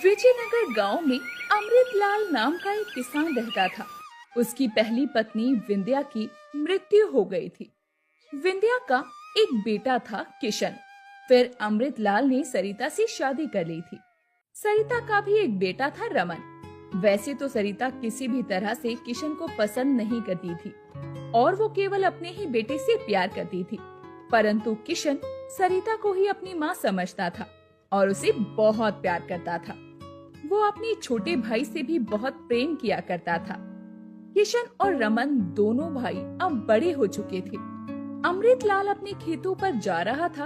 विजयनगर गांव में अमृतलाल नाम का एक किसान रहता था। उसकी पहली पत्नी विंध्या की मृत्यु हो गई थी। विंध्या का एक बेटा था किशन। फिर अमृतलाल ने सरिता से शादी कर ली थी। सरिता का भी एक बेटा था रमन। वैसे तो सरिता किसी भी तरह से किशन को पसंद नहीं करती थी और वो केवल अपने ही बेटे से प्यार करती थी, परंतु किशन सरिता को ही अपनी माँ समझता था और उसे बहुत प्यार करता था। वो अपने छोटे भाई से भी बहुत प्रेम किया करता था। किशन और रमन दोनों भाई अब बड़े हो चुके थे। अमृतलाल अपने खेतों पर जा रहा था,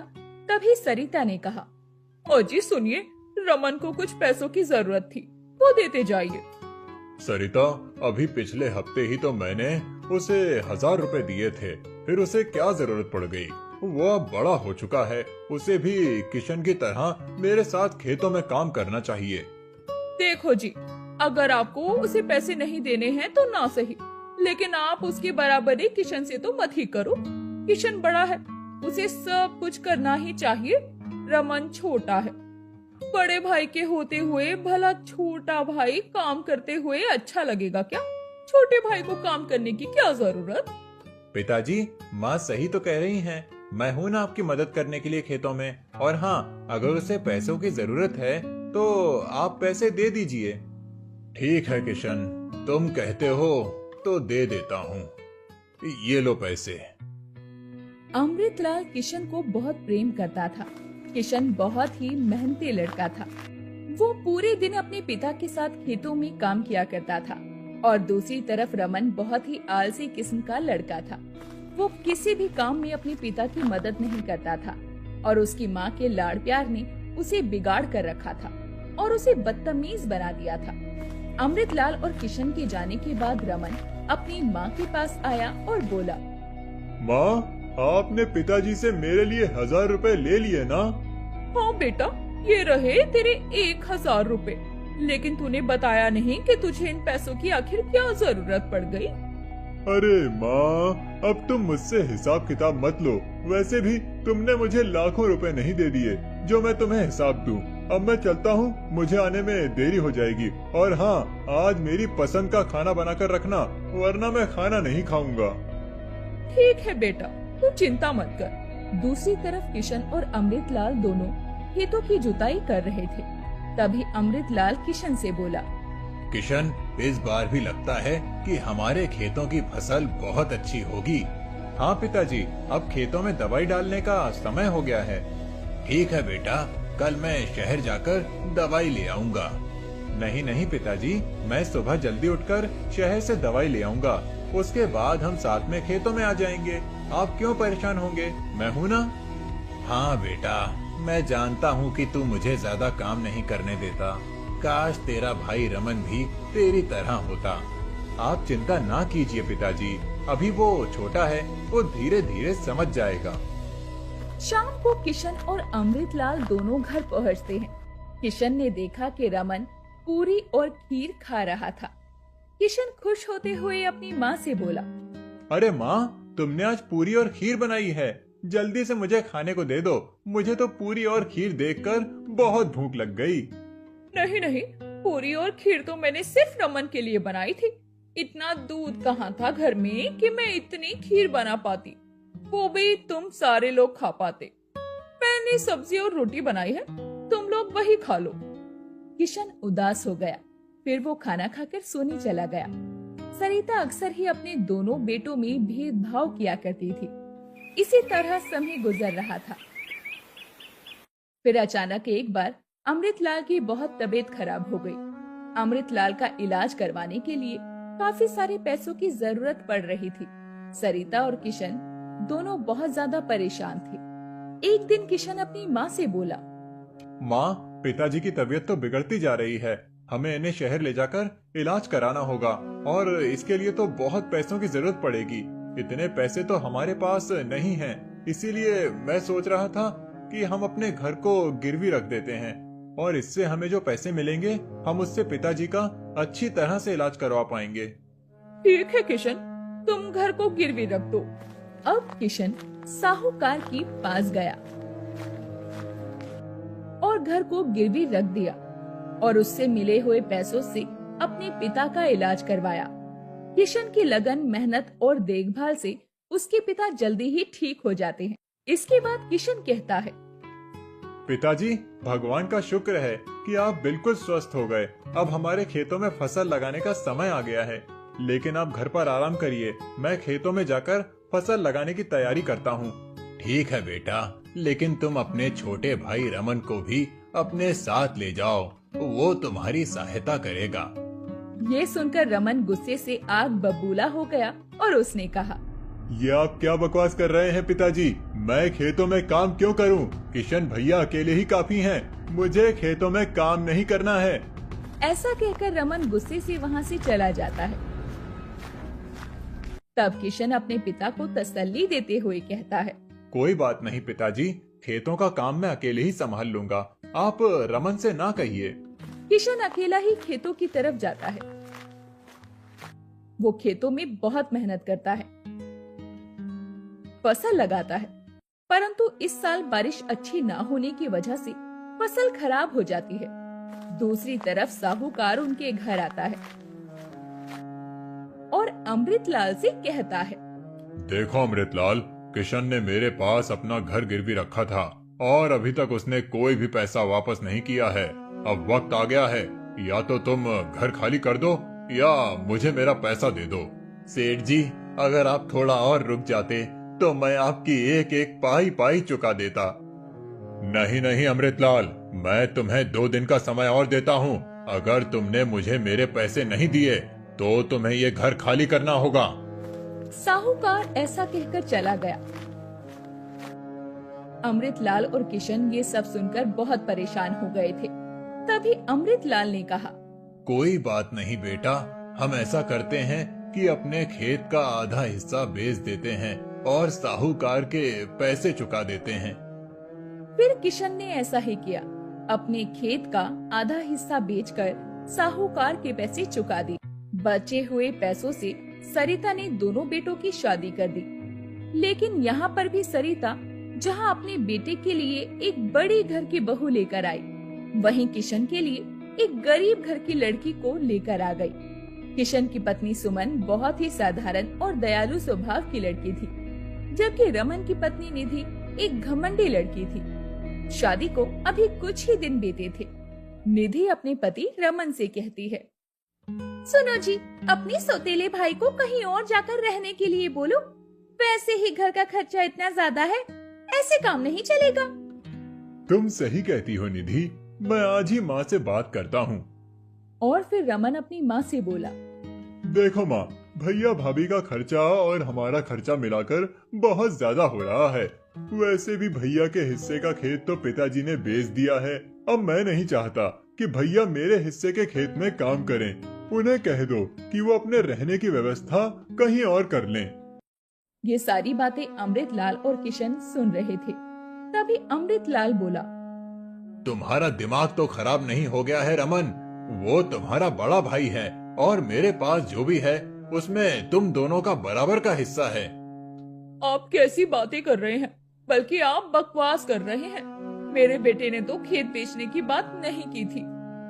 तभी सरिता ने कहा, अजी सुनिए, रमन को कुछ पैसों की जरूरत थी, वो देते जाइए। सरिता, अभी पिछले हफ्ते ही तो मैंने उसे 1000 रुपए दिए थे, फिर उसे क्या जरूरत पड़ गई? वो अब बड़ा हो चुका है, उसे भी किशन की तरह मेरे साथ खेतों में काम करना चाहिए। देखो जी, अगर आपको उसे पैसे नहीं देने हैं तो ना सही, लेकिन आप उसकी बराबरी किशन से तो मत ही करो। किशन बड़ा है, उसे सब कुछ करना ही चाहिए। रमन छोटा है। बड़े भाई के होते हुए भला छोटा भाई काम करते हुए अच्छा लगेगा क्या? छोटे भाई को काम करने की क्या जरूरत? पिताजी, माँ सही तो कह रही हैं। मैं हूँ ना आपकी मदद करने के लिए खेतों में। और हाँ, अगर उसे पैसों की जरूरत है तो आप पैसे दे दीजिए। ठीक है किशन, तुम कहते हो तो दे देता हूँ। ये लो पैसे। अमृतलाल किशन को बहुत प्रेम करता था। किशन बहुत ही मेहनती लड़का था। वो पूरे दिन अपने पिता के साथ खेतों में काम किया करता था और दूसरी तरफ रमन बहुत ही आलसी किस्म का लड़का था। वो किसी भी काम में अपने पिता की मदद नहीं करता था और उसकी माँ के लाड़ प्यार ने उसे बिगाड़ कर रखा था और उसे बदतमीज बना दिया था। अमृतलाल और किशन के जाने के बाद रमन अपनी माँ के पास आया और बोला, माँ, आपने पिताजी से मेरे लिए 1000 रुपए ले लिए ना? हाँ बेटा, ये रहे तेरे 1000 रुपए, लेकिन तूने बताया नहीं कि तुझे इन पैसों की आखिर क्या जरूरत पड़ गई। अरे माँ, अब तुम मुझसे हिसाब किताब मत लो। वैसे भी तुमने मुझे लाखों रुपए नहीं दे दिए जो मैं तुम्हें हिसाब दूं। अब मैं चलता हूँ, मुझे आने में देरी हो जाएगी। और हाँ, आज मेरी पसंद का खाना बनाकर रखना, वरना मैं खाना नहीं खाऊंगा। ठीक है बेटा, तू चिंता मत कर। दूसरी तरफ किशन और अमृतलाल दोनों खेतों की जुताई कर रहे थे। तभी अमृतलाल किशन से बोला, किशन, इस बार भी लगता है कि हमारे खेतों की फसल बहुत अच्छी होगी। हाँ पिताजी, अब खेतों में दवाई डालने का समय हो गया है। ठीक है बेटा, कल मैं शहर जाकर दवाई ले आऊंगा। नहीं नहीं पिताजी, मैं सुबह जल्दी उठकर शहर से दवाई ले आऊंगा। उसके बाद हम साथ में खेतों में आ जाएंगे। आप क्यों परेशान होंगे? मैं हूँ ना। हाँ बेटा, मैं जानता हूँ कि तू मुझे ज्यादा काम नहीं करने देता। काश तेरा भाई रमन भी तेरी तरह होता। आप चिंता ना कीजिए पिताजी, अभी वो छोटा है, वो धीरे धीरे समझ जाएगा। शाम को किशन और अमृतलाल दोनों घर पहुंचते हैं। किशन ने देखा कि रमन पूरी और खीर खा रहा था। किशन खुश होते हुए अपनी माँ से बोला, अरे माँ, तुमने आज पूरी और खीर बनाई है, जल्दी से मुझे खाने को दे दो। मुझे तो पूरी और खीर देखकर बहुत भूख लग गई। नहीं नहीं, पूरी और खीर तो मैंने सिर्फ रमन के लिए बनाई थी। इतना दूध कहाँ था घर में कि मैं इतनी खीर बना पाती, वो भी तुम सारे लोग खा पाते। मैंने सब्जी और रोटी बनाई है, तुम लोग वही खा लो। किशन उदास हो गया। फिर वो खाना खाकर सोने चला गया। सरिता अक्सर ही अपने दोनों बेटों में भेदभाव किया करती थी। इसी तरह समय गुजर रहा था। फिर अचानक एक बार अमृतलाल की बहुत तबीयत खराब हो गई। अमृतलाल का इलाज करवाने के लिए काफी सारे पैसों की जरूरत पड़ रही थी। सरिता और किशन दोनों बहुत ज्यादा परेशान थे। एक दिन किशन अपनी माँ से बोला, माँ, पिताजी की तबीयत तो बिगड़ती जा रही है। हमें इन्हें शहर ले जाकर इलाज कराना होगा और इसके लिए तो बहुत पैसों की जरूरत पड़ेगी। इतने पैसे तो हमारे पास नहीं हैं। इसीलिए मैं सोच रहा था कि हम अपने घर को गिरवी रख देते हैं और इससे हमें जो पैसे मिलेंगे, हम उससे पिताजी का अच्छी तरह से इलाज करवा पाएंगे। ठीक है किशन, तुम घर को गिरवी रख दो। अब किशन साहूकार के पास गया और घर को गिरवी रख दिया और उससे मिले हुए पैसों से अपने पिता का इलाज करवाया। किशन की लगन, मेहनत और देखभाल से उसके पिता जल्दी ही ठीक हो जाते हैं। इसके बाद किशन कहता है, पिताजी, भगवान का शुक्र है कि आप बिल्कुल स्वस्थ हो गए। अब हमारे खेतों में फसल लगाने का समय आ गया है। लेकिन आप घर पर आराम करिए, मैं खेतों में जाकर फसल लगाने की तैयारी करता हूँ। ठीक है बेटा, लेकिन तुम अपने छोटे भाई रमन को भी अपने साथ ले जाओ, वो तुम्हारी सहायता करेगा। ये सुनकर रमन गुस्से से आग बबूला हो गया और उसने कहा, ये आप क्या बकवास कर रहे हैं पिताजी? मैं खेतों में काम क्यों करूं? किशन भैया अकेले ही काफी हैं। मुझे खेतों में काम नहीं करना है। ऐसा कहकर रमन गुस्से से वहाँ से चला जाता है। तब किशन अपने पिता को तसल्ली देते हुए कहता है, कोई बात नहीं पिताजी, खेतों का काम मैं अकेले ही संभाल लूंगा। आप रमन से ना कहिए। किशन अकेला ही खेतों की तरफ जाता है। वो खेतों में बहुत मेहनत करता है, फसल लगाता है, परंतु इस साल बारिश अच्छी ना होने की वजह से फसल खराब हो जाती है। दूसरी तरफ साहूकार उनके घर आता है और अमृतलाल से कहता है, देखो अमृतलाल, किशन ने मेरे पास अपना घर गिरवी रखा था और अभी तक उसने कोई भी पैसा वापस नहीं किया है। अब वक्त आ गया है, या तो तुम घर खाली कर दो या मुझे मेरा पैसा दे दो। सेठ जी, अगर आप थोड़ा और रुक जाते तो मैं आपकी एक एक पाई पाई चुका देता। नहीं नहीं अमृतलाल, मैं तुम्हें 2 दिन का समय और देता हूँ। अगर तुमने मुझे मेरे पैसे नहीं दिए तो तुम्हें ये घर खाली करना होगा। साहूकार ऐसा कहकर चला गया। अमृतलाल और किशन ये सब सुनकर बहुत परेशान हो गए थे। तभी अमृतलाल ने कहा, कोई बात नहीं बेटा, हम ऐसा करते हैं कि अपने खेत का आधा हिस्सा बेच देते हैं और साहूकार के पैसे चुका देते हैं। फिर किशन ने ऐसा ही किया। अपने खेत का आधा हिस्सा बेचकर साहूकार के पैसे चुका दिए। बचे हुए पैसों से सरिता ने दोनों बेटों की शादी कर दी। लेकिन यहाँ पर भी सरिता जहाँ अपने बेटे के लिए एक बड़ी घर की बहू लेकर आई, वहीं किशन के लिए एक गरीब घर की लड़की को लेकर आ गई। किशन की पत्नी सुमन बहुत ही साधारण और दयालु स्वभाव की लड़की थी, जबकि रमन की पत्नी निधि एक घमंडी लड़की थी। शादी को अभी कुछ ही दिन बीते थे। निधि अपने पति रमन से कहती है, सुनो जी, अपने सौतेले भाई को कहीं और जाकर रहने के लिए बोलो। वैसे ही घर का खर्चा इतना ज्यादा है, ऐसे काम नहीं चलेगा। तुम सही कहती हो निधि, मैं आज ही माँ से बात करता हूँ। और फिर रमन अपनी माँ से बोला, देखो माँ, भैया भाभी का खर्चा और हमारा खर्चा मिलाकर बहुत ज्यादा हो रहा है। वैसे भी भैया के हिस्से का खेत तो पिताजी ने बेच दिया है। अब मैं नहीं चाहता कि भैया मेरे हिस्से के खेत में काम करें। उन्हें कह दो कि वो अपने रहने की व्यवस्था कहीं और कर लें। ये सारी बातें अमृतलाल और किशन सुन रहे थे। तभी अमृतलाल बोला, तुम्हारा दिमाग तो खराब नहीं हो गया है रमन? वो तुम्हारा बड़ा भाई है और मेरे पास जो भी है उसमें तुम दोनों का बराबर का हिस्सा है। आप कैसी बातें कर रहे हैं? बल्कि आप बकवास कर रहे हैं। मेरे बेटे ने तो खेत बेचने की बात नहीं की थी।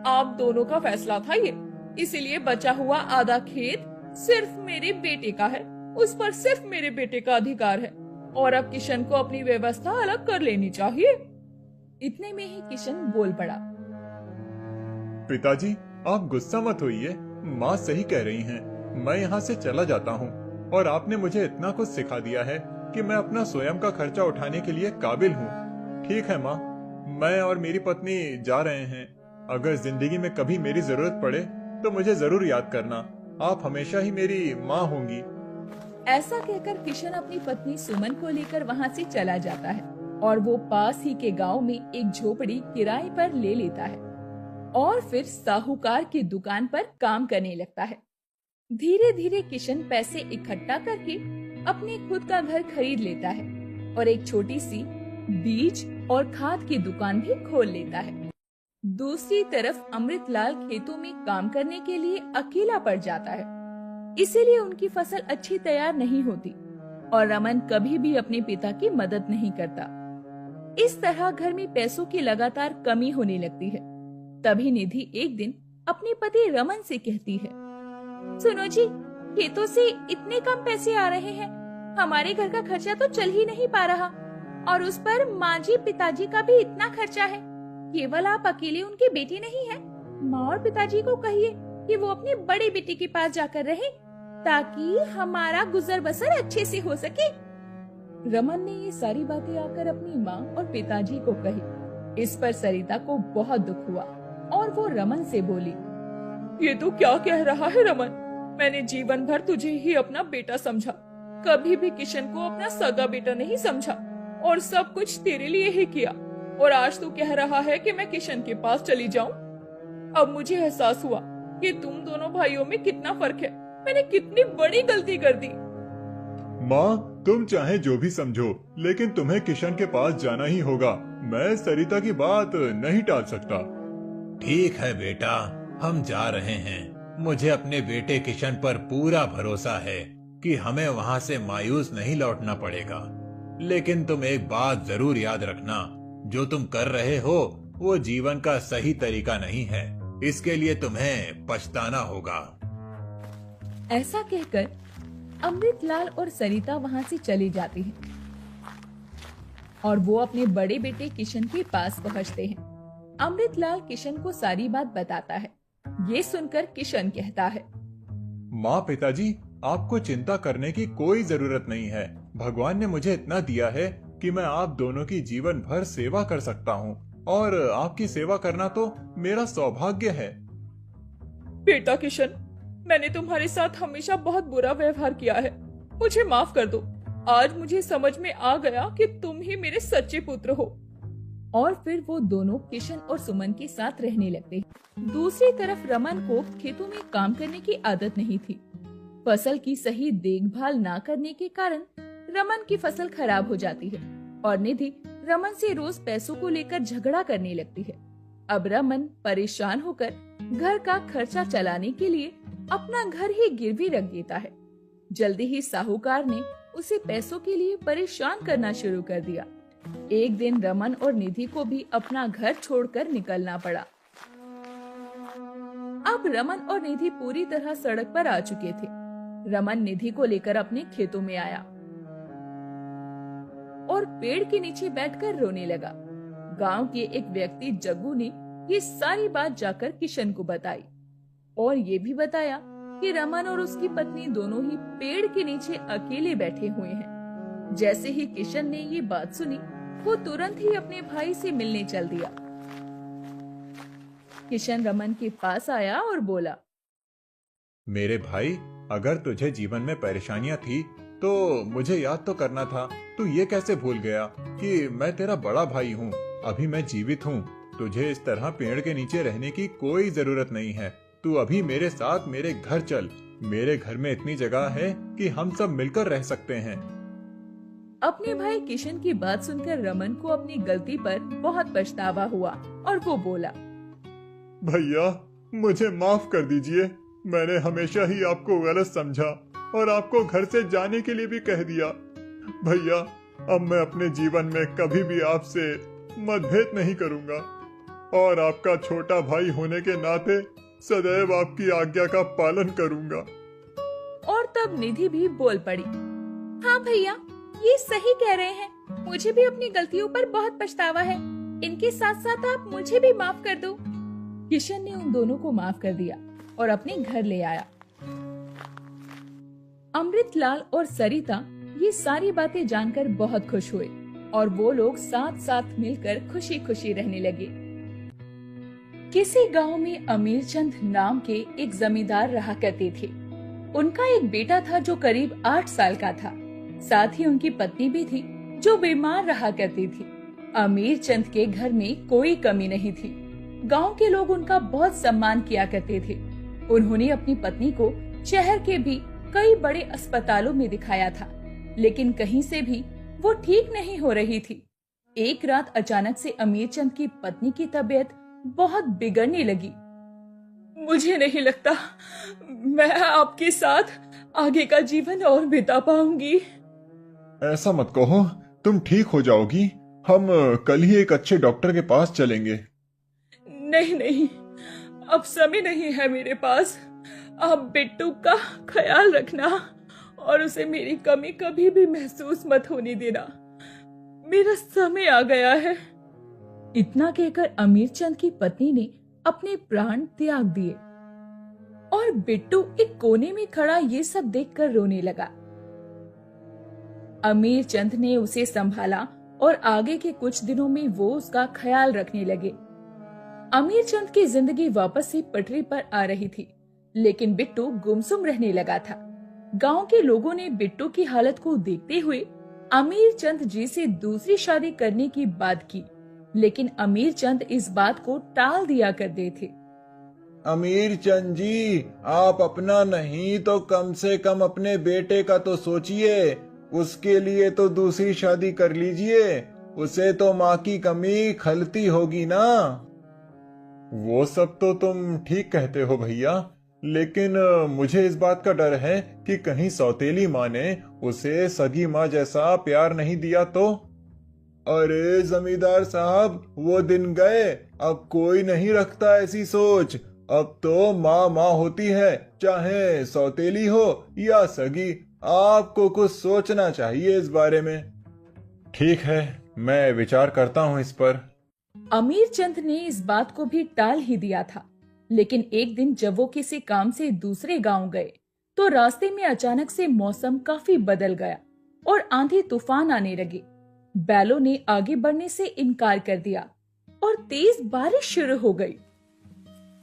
आप दोनों का फैसला था ये, इसीलिए बचा हुआ आधा खेत सिर्फ मेरे बेटे का है। उस पर सिर्फ मेरे बेटे का अधिकार है और अब किशन को अपनी व्यवस्था अलग कर लेनी चाहिए। इतने में ही किशन बोल पड़ा, पिताजी, आप गुस्सा मत होइए, माँ सही कह रही हैं। मैं यहाँ से चला जाता हूँ और आपने मुझे इतना कुछ सिखा दिया है कि मैं अपना स्वयं का खर्चा उठाने के लिए काबिल हूँ। ठीक है माँ, मैं और मेरी पत्नी जा रहे हैं। अगर जिंदगी में कभी मेरी जरूरत पड़े तो मुझे जरूर याद करना। आप हमेशा ही मेरी माँ होंगी। ऐसा कहकर किशन अपनी पत्नी सुमन को लेकर वहाँ से चला जाता है और वो पास ही के गांव में एक झोपड़ी किराए पर ले लेता है और फिर साहूकार की दुकान पर काम करने लगता है। धीरे धीरे किशन पैसे इकट्ठा करके अपने खुद का घर खरीद लेता है और एक छोटी सी बीज और खाद की दुकान भी खोल लेता है। दूसरी तरफ अमृतलाल खेतों में काम करने के लिए अकेला पड़ जाता है, इसीलिए उनकी फसल अच्छी तैयार नहीं होती और रमन कभी भी अपने पिता की मदद नहीं करता। इस तरह घर में पैसों की लगातार कमी होने लगती है। तभी निधि एक दिन अपने पति रमन से कहती है, सुनो जी, खेतों से इतने कम पैसे आ रहे हैं, हमारे घर का खर्चा तो चल ही नहीं पा रहा, और उस पर माँ जी पिताजी का भी इतना खर्चा है। केवल आप अकेले उनकी बेटी नहीं है। माँ और पिताजी को कहिए कि वो अपनी बड़ी बेटी के पास जाकर रहे, ताकि हमारा गुजर बसर अच्छे से हो सके। रमन ने ये सारी बातें आकर अपनी माँ और पिताजी को कही। इस पर सरिता को बहुत दुख हुआ और वो रमन से बोली, ये तू क्या कह रहा है रमन? मैंने जीवन भर तुझे ही अपना बेटा समझा, कभी भी किशन को अपना सगा बेटा नहीं समझा, और सब कुछ तेरे लिए ही किया। और आज तू कह रहा है कि मैं किशन के पास चली जाऊं? अब मुझे एहसास हुआ कि तुम दोनों भाइयों में कितना फर्क है। मैंने कितनी बड़ी गलती कर दी। माँ, तुम चाहे जो भी समझो, लेकिन तुम्हें किशन के पास जाना ही होगा। मैं सरिता की बात नहीं टाल सकता। ठीक है बेटा, हम जा रहे हैं। मुझे अपने बेटे किशन पर पूरा भरोसा है कि हमें वहाँ से मायूस नहीं लौटना पड़ेगा। लेकिन तुम एक बात जरूर याद रखना, जो तुम कर रहे हो वो जीवन का सही तरीका नहीं है। इसके लिए तुम्हें पछताना होगा। ऐसा कहकर अमृतलाल और सरिता वहाँ से चली जाती हैं और वो अपने बड़े बेटे किशन के पास पहुँचते हैं। अमृतलाल किशन को सारी बात बताता है। ये सुनकर किशन कहता है, माँ पिताजी, आपको चिंता करने की कोई जरूरत नहीं है। भगवान ने मुझे इतना दिया है कि मैं आप दोनों की जीवन भर सेवा कर सकता हूँ, और आपकी सेवा करना तो मेरा सौभाग्य है। बेटा किशन, मैंने तुम्हारे साथ हमेशा बहुत बुरा व्यवहार किया है, मुझे माफ कर दो। आज मुझे समझ में आ गया कि तुम ही मेरे सच्चे पुत्र हो। और फिर वो दोनों किशन और सुमन के साथ रहने लगते हैं। दूसरी तरफ रमन को खेतों में काम करने की आदत नहीं थी। फसल की सही देखभाल ना करने के कारण रमन की फसल खराब हो जाती है और निधि रमन से रोज पैसों को लेकर झगड़ा करने लगती है। अब रमन परेशान होकर घर का खर्चा चलाने के लिए अपना घर ही गिरवी रख देता है। जल्दी ही साहूकार ने उसे पैसों के लिए परेशान करना शुरू कर दिया। एक दिन रमन और निधि को भी अपना घर छोड़कर निकलना पड़ा। अब रमन और निधि पूरी तरह सड़क पर आ चुके थे। रमन निधि को लेकर अपने खेतों में आया और पेड़ के नीचे बैठकर रोने लगा। गांव के एक व्यक्ति जग्गू ने ये सारी बात जाकर किशन को बताई और ये भी बताया कि रमन और उसकी पत्नी दोनों ही पेड़ के नीचे अकेले बैठे हुए हैं। जैसे ही किशन ने ये बात सुनी, वो तुरंत ही अपने भाई से मिलने चल दिया। किशन रमन के पास आया और बोला, मेरे भाई, अगर तुझे जीवन में परेशानियां थी तो मुझे याद तो करना था। तू ये कैसे भूल गया कि मैं तेरा बड़ा भाई हूँ। अभी मैं जीवित हूँ। तुझे इस तरह पेड़ के नीचे रहने की कोई जरूरत नहीं है। तू अभी मेरे साथ मेरे घर चल। मेरे घर में इतनी जगह है कि हम सब मिलकर रह सकते हैं। अपने भाई किशन की बात सुनकर रमन को अपनी गलती पर बहुत पछतावा हुआ और वो बोला, भैया, मुझे माफ कर दीजिए। मैंने हमेशा ही आपको गलत समझा और आपको घर से जाने के लिए भी कह दिया। भैया, अब मैं अपने जीवन में कभी भी आपसे मतभेद नहीं करूंगा और आपका छोटा भाई होने के नाते सदैव आपकी आज्ञा का पालन करूंगा। और तब निधि भी बोल पड़ी, हाँ भैया, ये सही कह रहे हैं। मुझे भी अपनी गलतियों पर बहुत पछतावा है। इनके साथ साथ आप मुझे भी माफ कर दो। किशन ने उन दोनों को माफ कर दिया और अपने घर ले आया। अमृतलाल और सरिता ये सारी बातें जानकर बहुत खुश हुए और वो लोग साथ साथ मिलकर खुशी खुशी रहने लगे। किसी गांव में अमीरचंद नाम के एक जमींदार रहा करते थे। उनका एक बेटा था जो करीब 8 साल का था। साथ ही उनकी पत्नी भी थी जो बीमार रहा करती थी। अमीरचंद के घर में कोई कमी नहीं थी। गांव के लोग उनका बहुत सम्मान किया करते थे। उन्होंने अपनी पत्नी को शहर के भी कई बड़े अस्पतालों में दिखाया था, लेकिन कहीं से भी वो ठीक नहीं हो रही थी। एक रात अचानक से अमीरचंद की पत्नी की तबीयत बहुत बिगड़ने लगी। मुझे नहीं लगता मैं आपके साथ आगे का जीवन और बिता पाऊंगी। ऐसा मत कहो, तुम ठीक हो जाओगी। हम कल ही एक अच्छे डॉक्टर के पास चलेंगे। नहीं नहीं, अब समय नहीं है मेरे पास। आप बिट्टू का ख्याल रखना और उसे मेरी कमी कभी भी महसूस मत होने देना। मेरा समय आ गया है। इतना कहकर अमीर चंद की पत्नी ने अपने प्राण त्याग दिए और बिट्टू एक कोने में खड़ा ये सब देखकर रोने लगा। अमीर चंद ने उसे संभाला और आगे के कुछ दिनों में वो उसका ख्याल रखने लगे। अमीर चंद की जिंदगी वापस से पटरी पर आ रही थी, लेकिन बिट्टू गुमसुम रहने लगा था। गांव के लोगों ने बिट्टू की हालत को देखते हुए अमीर चंद जी से दूसरी शादी करने की बात की, लेकिन अमीर चंद इस बात को टाल दिया करते थे। अमीर चंद जी, आप अपना नहीं तो कम से कम अपने बेटे का तो सोचिए। उसके लिए तो दूसरी शादी कर लीजिए। उसे तो माँ की कमी खलती होगी ना। वो सब तो तुम ठीक कहते हो भैया, लेकिन मुझे इस बात का डर है कि कहीं सौतेली माँ ने उसे सगी माँ जैसा प्यार नहीं दिया तो। अरे जमींदार साहब, वो दिन गए, अब कोई नहीं रखता ऐसी सोच। अब तो माँ माँ होती है, चाहे सौतेली हो या सगी। आपको कुछ सोचना चाहिए इस बारे में। ठीक है, मैं विचार करता हूँ इस पर। अमीर चंद ने इस बात को भी टाल ही दिया था, लेकिन एक दिन जब वो किसी काम से दूसरे गांव गए तो रास्ते में अचानक से मौसम काफी बदल गया और आंधी तूफान आने लगे। बैलों ने आगे बढ़ने से इनकार कर दिया और तेज बारिश शुरू हो गई।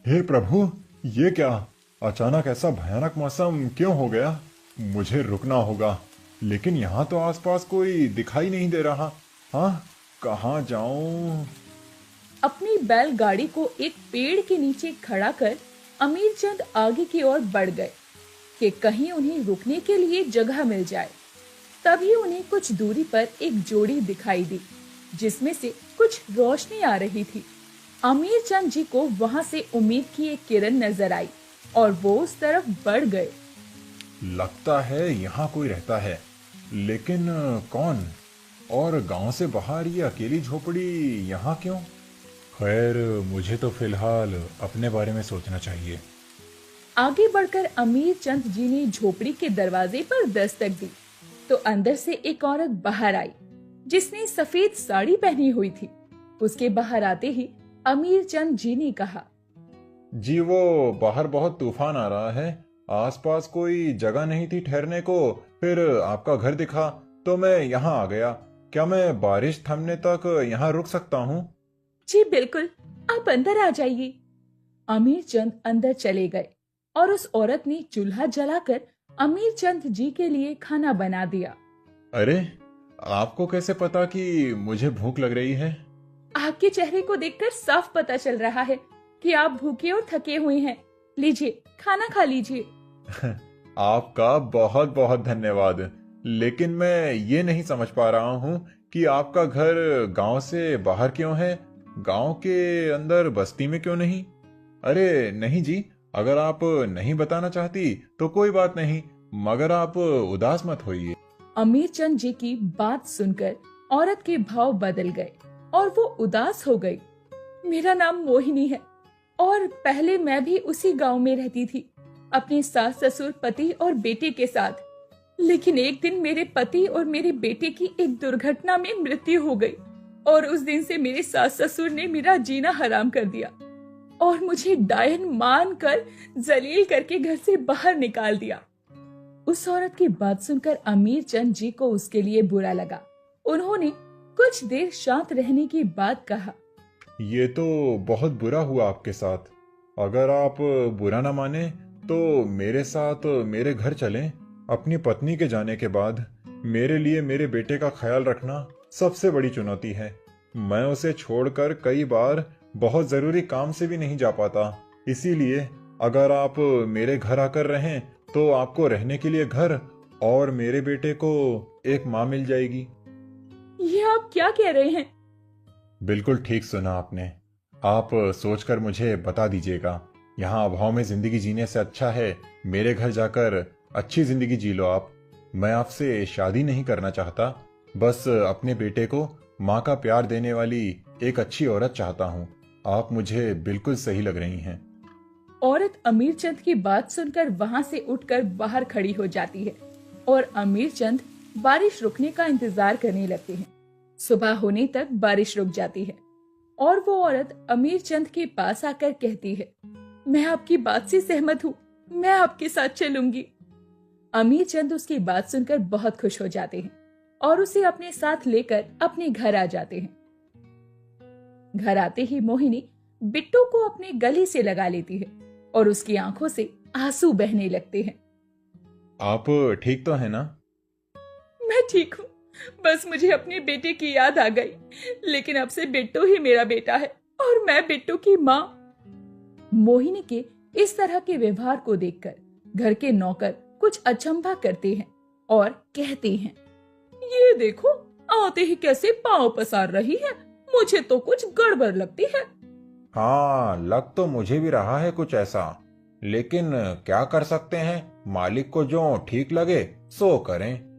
हे प्रभु, ये क्या? अचानक ऐसा भयानक मौसम क्यों हो गया? मुझे रुकना होगा, लेकिन यहाँ तो आसपास कोई दिखाई नहीं दे रहा। हाँ, कहाँ जाऊं? अपनी बैलगाड़ी को एक पेड़ के नीचे खड़ा कर अमीर चंद आगे की ओर बढ़ गए कि कहीं उन्हें रुकने के लिए जगह मिल जाए। तभी उन्हें कुछ दूरी पर एक जोड़ी दिखाई दी, जिसमें से कुछ रोशनी आ रही थी। अमीर चंद जी को वहां से उम्मीद की एक किरण नजर आई और वो उस तरफ बढ़ गए। लगता है यहाँ कोई रहता है, लेकिन कौन? और गांव से बाहर ये अकेली झोपड़ी यहाँ क्यों? खैर, मुझे तो फिलहाल अपने बारे में सोचना चाहिए। आगे बढ़कर अमीर चंद जी ने झोपड़ी के दरवाजे पर दस्तक दी तो अंदर से एक औरत बाहर आई, जिसने सफेद साड़ी पहनी हुई थी। उसके बाहर आते ही अमीर चंद जी ने कहा, जी, वो बाहर बहुत तूफान आ रहा है, आसपास कोई जगह नहीं थी ठहरने को, फिर आपका घर दिखा तो मैं यहाँ आ गया। क्या मैं बारिश थमने तक यहाँ रुक सकता हूँ? जी बिल्कुल, आप अंदर आ जाइए। अमीर चंद अंदर चले गए और उस औरत ने चूल्हा जलाकर अमीर चंद जी के लिए खाना बना दिया। अरे, आपको कैसे पता कि मुझे भूख लग रही है? आपके चेहरे को देखकर साफ पता चल रहा है कि आप भूखे और थके हुए हैं। लीजिए, खाना खा लीजिए। आपका बहुत बहुत धन्यवाद, लेकिन मैं ये नहीं समझ पा रहा हूँ कि आपका घर गांव से बाहर क्यों है, गांव के अंदर बस्ती में क्यों नहीं? अरे नहीं जी, अगर आप नहीं बताना चाहती तो कोई बात नहीं, मगर आप उदास मत होइए। अमीर चंद जी की बात सुनकर औरत के भाव बदल गए और वो उदास हो गई। मेरा नाम मोहिनी है और पहले मैं भी उसी गांव में रहती थी, अपने सास ससुर, पति और बेटे के साथ। लेकिन एक दिन मेरे पति और मेरे बेटे की एक दुर्घटना में मृत्यु हो गई और उस दिन से मेरे सास ससुर ने मेरा जीना हराम कर दिया और मुझे डायन मानकर जलील करके घर से बाहर निकाल दिया। उस औरत की बात सुनकर अमीर चंद जी को उसके लिए बुरा लगा। उन्होंने कुछ देर शांत रहने के बाद कहा, ये तो बहुत बुरा हुआ आपके साथ। अगर आप बुरा ना माने तो मेरे साथ मेरे घर चलें। अपनी पत्नी के जाने के बाद मेरे लिए मेरे बेटे का ख्याल रखना सबसे बड़ी चुनौती है। मैं उसे छोड़कर कई बार बहुत जरूरी काम से भी नहीं जा पाता। इसीलिए अगर आप मेरे घर आकर रहें तो आपको रहने के लिए घर और मेरे बेटे को एक माँ मिल जाएगी। ये आप क्या कह रहे हैं? बिल्कुल ठीक सुना आपने। आप सोचकर मुझे बता दीजिएगा। यहाँ अभाव में जिंदगी जीने से अच्छा है मेरे घर जाकर अच्छी जिंदगी जी लो आप। मैं आपसे शादी नहीं करना चाहता, बस अपने बेटे को माँ का प्यार देने वाली एक अच्छी औरत चाहता हूँ। आप मुझे बिल्कुल सही लग रही हैं। औरत अमीरचंद की बात सुनकर वहां से उठकर बाहर खड़ी हो जाती है और अमीरचंद बारिश रुकने का इंतजार करने लगते हैं। सुबह होने तक बारिश रुक जाती है और वो औरत अमीरचंद के पास आकर कहती है, मैं आपकी बात से सहमत हूँ, मैं आपके साथ चलूंगी। अमीरचंद उसकी बात सुनकर बहुत खुश हो जाते हैं और उसे अपने साथ लेकर अपने घर आ जाते हैं। घर आते ही मोहिनी बिट्टू को अपने गले से लगा लेती है और उसकी आंखों से आंसू बहने लगते हैं। आप ठीक तो है ना? मैं ठीक हूँ, बस मुझे अपने बेटे की याद आ गई, लेकिन अब से बिट्टू ही मेरा बेटा है और मैं बिट्टू की माँ। मोहिनी के इस तरह के व्यवहार को देखकर घर के नौकर कुछ अचंभा करते हैं और कहते हैं, ये देखो आते ही कैसे पांव पसार रही है, मुझे तो कुछ गड़बड़ लगती है। हाँ, लग तो मुझे भी रहा है कुछ ऐसा, लेकिन क्या कर सकते हैं, मालिक को जो ठीक लगे सो करें।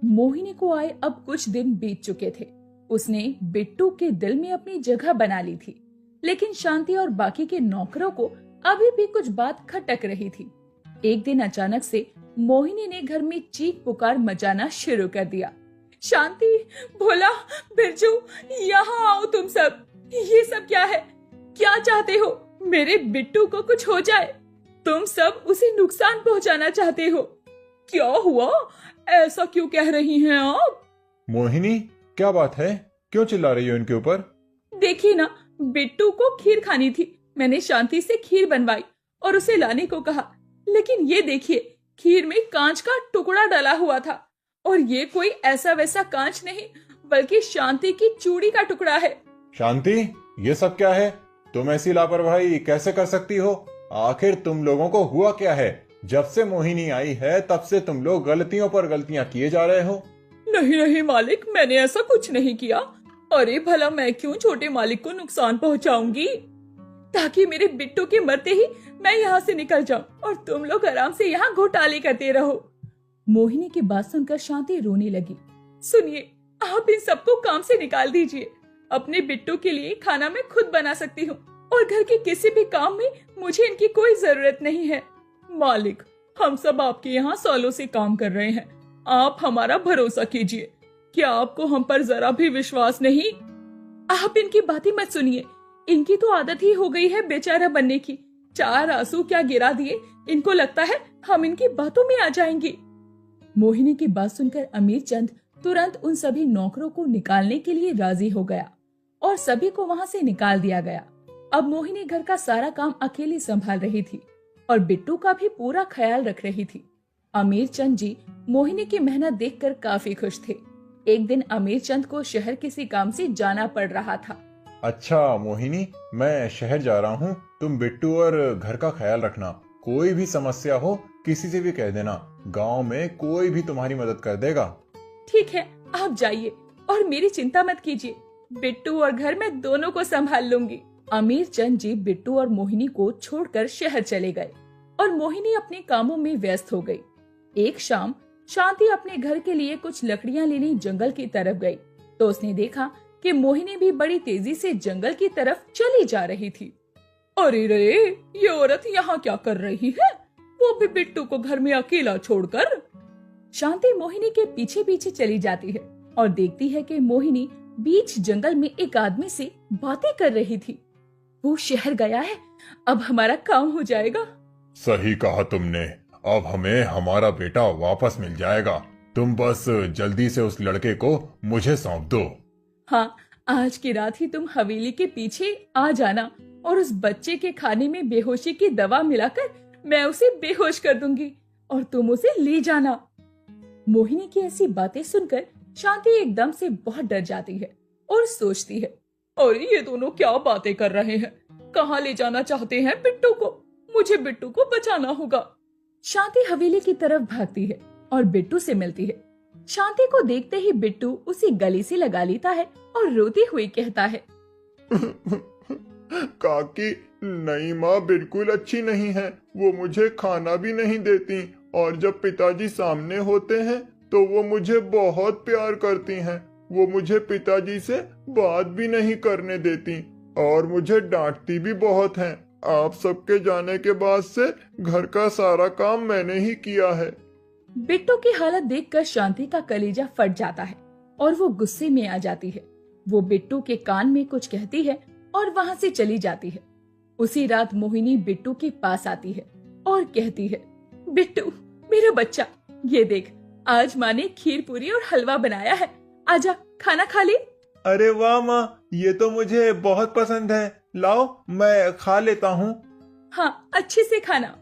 मोहिनी को आए अब कुछ दिन बीत चुके थे। उसने बिट्टू के दिल में अपनी जगह बना ली थी, लेकिन शांति और बाकी के नौकरों को अभी भी कुछ बात खटक रही थी। एक दिन अचानक से मोहिनी ने घर में चीख पुकार मचाना शुरू कर दिया। शांति, भोला, बिरजू, यहाँ आओ तुम सब। ये सब क्या है? क्या चाहते हो? मेरे बिट्टू को कुछ हो जाए, तुम सब उसे नुकसान पहुंचाना चाहते हो। क्या हुआ? ऐसा क्यों कह रही हैं आप? मोहिनी, क्या बात है, क्यों चिल्ला रही हो इनके ऊपर? देखिए ना, बिट्टू को खीर खानी थी, मैंने शांति से खीर बनवाई और उसे लाने को कहा, लेकिन ये देखिए खीर में कांच का टुकड़ा डला हुआ था और ये कोई ऐसा वैसा कांच नहीं, बल्कि शांति की चूड़ी का टुकड़ा है। शांति, ये सब क्या है? तुम ऐसी लापरवाही कैसे कर सकती हो? आखिर तुम लोगों को हुआ क्या है? जब से मोहिनी आई है तब से तुम लोग गलतियों पर गलतियां किए जा रहे हो। नहीं नहीं मालिक, मैंने ऐसा कुछ नहीं किया। अरे भला मैं क्यों छोटे मालिक को नुकसान पहुंचाऊंगी, ताकि मेरे बिट्टू के मरते ही मैं यहाँ से निकल जाऊं और तुम लोग आराम से यहाँ घोटाले करते रहो। मोहिनी की बात सुनकर शांति रोने लगी। सुनिए, आप इन सबको काम से निकाल दीजिए। अपने बिट्टू के लिए खाना मैं खुद बना सकती हूँ और घर के किसी भी काम में मुझे इनकी कोई जरूरत नहीं है। मालिक, हम सब आपके यहाँ सालों से काम कर रहे हैं, आप हमारा भरोसा कीजिए। क्या आपको हम पर जरा भी विश्वास नहीं? आप इनकी बातें मत सुनिए, इनकी तो आदत ही हो गई है बेचारा बनने की। 4 आंसू क्या गिरा दिए, इनको लगता है हम इनकी बातों में आ जाएंगे। मोहिनी की बात सुनकर अमीरचंद तुरंत उन सभी नौकरों को निकालने के लिए राजी हो गया और सभी को वहां से निकाल दिया गया। अब मोहिनी घर का सारा काम अकेली संभाल रही थी और बिट्टू का भी पूरा ख्याल रख रही थी। अमीरचंद जी मोहिनी की मेहनत देखकर काफी खुश थे। एक दिन अमीरचंद को शहर किसी काम से जाना पड़ रहा था। अच्छा मोहिनी, मैं शहर जा रहा हूँ, तुम बिट्टू और घर का ख्याल रखना। कोई भी समस्या हो किसी से भी कह देना, गांव में कोई भी तुम्हारी मदद कर देगा। ठीक है, आप जाइए और मेरी चिंता मत कीजिए, बिट्टू और घर मैं दोनों को संभाल लूंगी। अमीरचंद जी बिट्टू और मोहिनी को छोड़कर शहर चले गए और मोहिनी अपने कामों में व्यस्त हो गई। एक शाम शांति अपने घर के लिए कुछ लकड़ियां लेने जंगल की तरफ गई तो उसने देखा कि मोहिनी भी बड़ी तेजी से जंगल की तरफ चली जा रही थी। अरे रे, ये औरत यहाँ क्या कर रही है, वो भी बिट्टू को घर में अकेला छोड़कर। शांति मोहिनी के पीछे पीछे चली जाती है और देखती है कि मोहिनी बीच जंगल में एक आदमी से बातें कर रही थी। वो शहर गया है, अब हमारा काम हो जाएगा। सही कहा तुमने, अब हमें हमारा बेटा वापस मिल जाएगा। तुम बस जल्दी से उस लड़के को मुझे सौंप दो। हाँ, आज की रात ही तुम हवेली के पीछे आ जाना और उस बच्चे के खाने में बेहोशी की दवा मिलाकर मैं उसे बेहोश कर दूंगी और तुम उसे ले जाना। मोहिनी की ऐसी बातें सुनकर शांति एकदम से बहुत डर जाती है और सोचती है, अरे ये दोनों क्या बातें कर रहे हैं, कहाँ ले जाना चाहते हैं बिट्टू को, मुझे बिट्टू को बचाना होगा। शांति हवेली की तरफ भागती है और बिट्टू से मिलती है। शांति को देखते ही बिट्टू उसी गले से लगा लेता है और रोते हुए कहता है, काकी, नई माँ बिल्कुल अच्छी नहीं है, वो मुझे खाना भी नहीं देती और जब पिताजी सामने होते हैं तो वो मुझे बहुत प्यार करती हैं। वो मुझे पिताजी से बात भी नहीं करने देती और मुझे डांटती भी बहुत हैं। आप सबके जाने के बाद से घर का सारा काम मैंने ही किया है। बिट्टू की हालत देखकर शांति का कलेजा फट जाता है और वो गुस्से में आ जाती है। वो बिट्टू के कान में कुछ कहती है और वहाँ से चली जाती है। उसी रात मोहिनी बिट्टू के पास आती है और कहती है, बिट्टू मेरा बच्चा, ये देख आज माँ ने खीर पूरी और हलवा बनाया है, आजा खाना खा ले। अरे वाह माँ, ये तो मुझे बहुत पसंद है, लाओ मैं खा लेता हूँ। हाँ अच्छे से खाना।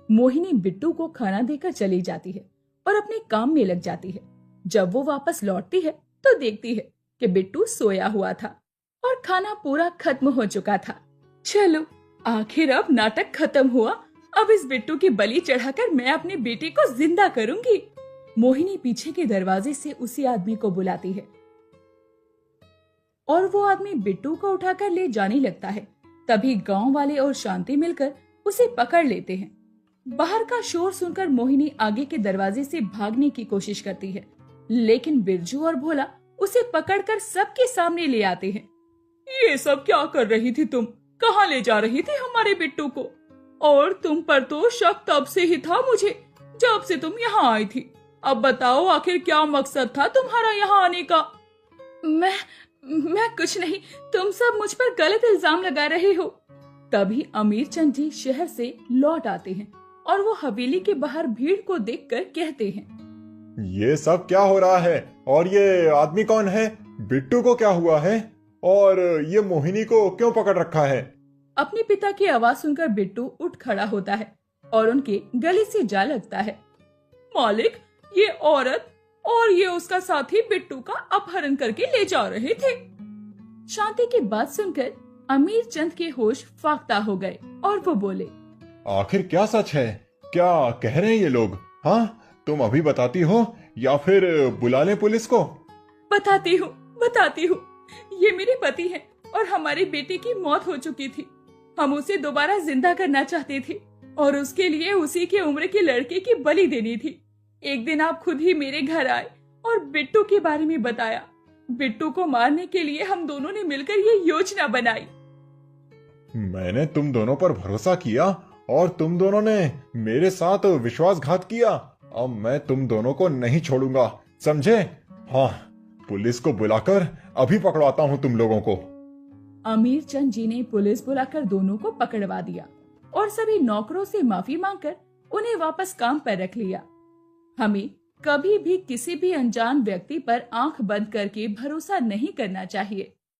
मोहिनी बिट्टू को खाना देकर चली जाती है और अपने काम में लग जाती है। जब वो वापस लौटती है तो देखती है कि बिट्टू सोया हुआ था और खाना पूरा खत्म हो चुका था। चलो आखिर अब नाटक खत्म हुआ। अब इस बिट्टू की बलि चढ़ाकर मैं अपने बेटे को जिंदा करूंगी। मोहिनी पीछे के दरवाजे से उसी आदमी को बुलाती है और वो आदमी बिट्टू को उठाकर ले जाने लगता है। तभी गांव वाले और शांति मिलकर उसे पकड़ लेते हैं। बाहर का शोर सुनकर मोहिनी आगे के दरवाजे से भागने की कोशिश करती है, लेकिन बिरजू और भोला उसे पकड़कर सबके सामने ले आते हैं। ये सब क्या कर रही थी तुम? कहाँ ले जा रही थी हमारे बिट्टू को? और तुम पर तो शक तब से ही था मुझे, जब से तुम यहाँ आई थी। अब बताओ आखिर क्या मकसद था तुम्हारा यहाँ आने का? मैं कुछ नहीं, तुम सब मुझ पर गलत इल्जाम लगा रहे हो। तभी अमीर चंद जी शहर से लौट आते हैं और वो हवेली के बाहर भीड़ को देखकर कहते हैं, ये सब क्या हो रहा है? और ये आदमी कौन है? बिट्टू को क्या हुआ है? और ये मोहिनी को क्यों पकड़ रखा है? अपने पिता की आवाज सुनकर बिट्टू उठ खड़ा होता है और उनके गले से जा लगता है। मालिक, ये औरत और ये उसका साथी बिट्टू का अपहरण करके ले जा रहे थे। शांति की बात सुनकर अमीर चंद के होश फाख्ता हो गए और वो बोले, आखिर क्या सच है? क्या कह रहे हैं ये लोग? हाँ, तुम अभी बताती हो या फिर बुला लें पुलिस को? बताती हूँ। ये मेरे पति हैं और हमारे बेटे की मौत हो चुकी थी। हम उसे दोबारा जिंदा करना चाहते थे और उसके लिए उसी के उम्र के लड़के की बलि देनी थी। एक दिन आप खुद ही मेरे घर आए और बिट्टू के बारे में बताया। बिट्टू को मारने के लिए हम दोनों ने मिलकर ये योजना बनाई। मैंने तुम दोनों पर भरोसा किया और तुम दोनों ने मेरे साथ विश्वासघात किया। अब मैं तुम दोनों को नहीं छोड़ूंगा, समझे? हाँ, पुलिस को बुलाकर अभी पकड़वाता हूँ तुम लोगों को। अमीर चंद जी ने पुलिस बुलाकर दोनों को पकड़वा दिया और सभी नौकरों से माफी मांगकर उन्हें वापस काम पर रख लिया। हमें कभी भी किसी भी अनजान व्यक्ति पर आंख बंद करके भरोसा नहीं करना चाहिए।